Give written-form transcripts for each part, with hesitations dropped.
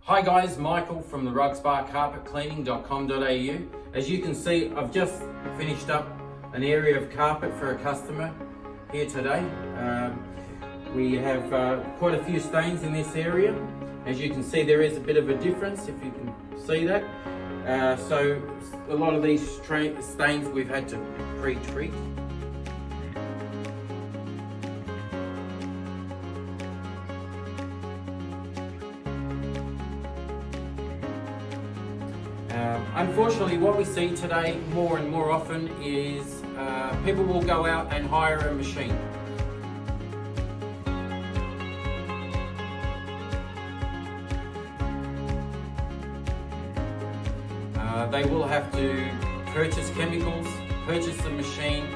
Hi guys, Michael from the rugsparcarpetcleaning.com.au. As you can see, I've just finished up an area of carpet for a customer here today. We have quite a few stains in this area. As you can see, there is a bit of a difference, if you can see that. So a lot of these stains we've had to pre-treat. Unfortunately, what we see today more and more often is people will go out and hire a machine. They will have to purchase chemicals, purchase the machine,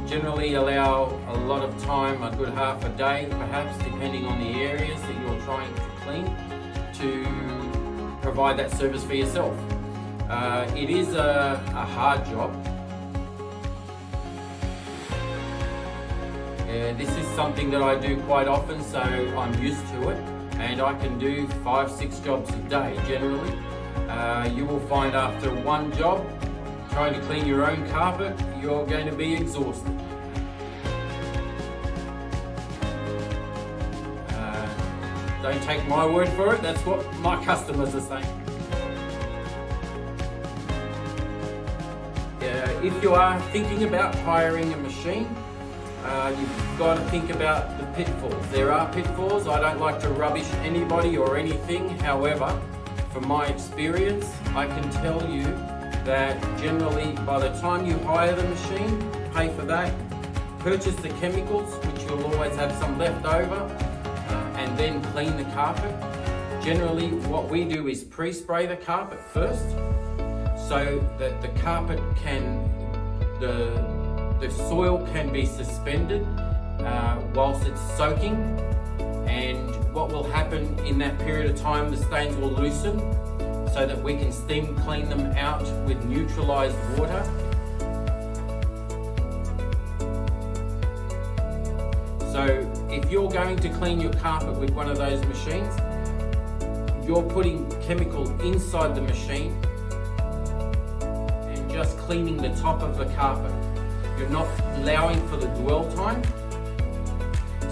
generally allow a lot of time, a good half a day perhaps, depending on the areas that you're trying to clean, to provide that service for yourself. It is a hard job. This is something that I do quite often, so I'm used to it, and I can do 5-6 jobs a day generally. You will find after one job, trying to clean your own carpet, you're going to be exhausted. Don't take my word for it, that's what my customers are saying. If you are thinking about hiring a machine, you've got to think about the pitfalls. There are pitfalls. I don't like to rubbish anybody or anything. However, from my experience, I can tell you that generally by the time you hire the machine, pay for that, purchase the chemicals, which you'll always have some left over, and then clean the carpet. Generally, what we do is pre-spray the carpet first, so that the carpet the soil can be suspended whilst it's soaking, and what will happen in that period of time, the stains will loosen so that we can steam clean them out with neutralized water. So if you're going to clean your carpet with one of those machines, you're putting chemical inside the machine and just cleaning the top of the carpet. You're not allowing for the dwell time.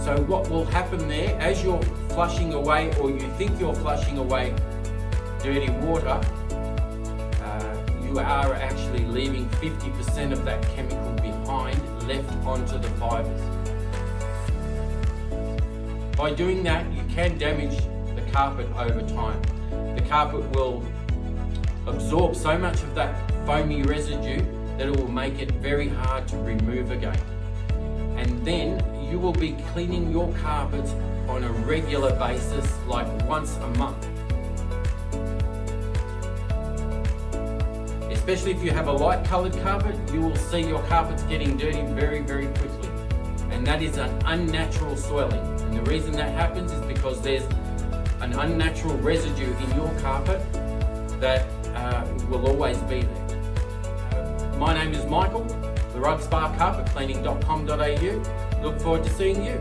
So what will happen there, as you're flushing away, or you think you're flushing away dirty water, you are actually leaving 50% of that chemical behind, left onto the fibers. By doing that, you can damage the carpet over time. The carpet will absorb so much of that foamy residue that it will make it very hard to remove again. And then you will be cleaning your carpet on a regular basis, like once a month. Especially if you have a light colored carpet, you will see your carpets getting dirty very, very quickly. And that is an unnatural swelling. And the reason that happens is because there's an unnatural residue in your carpet that will always be there. My name is Michael, the rugsparcarpetcleaning.com.au. Look forward to seeing you.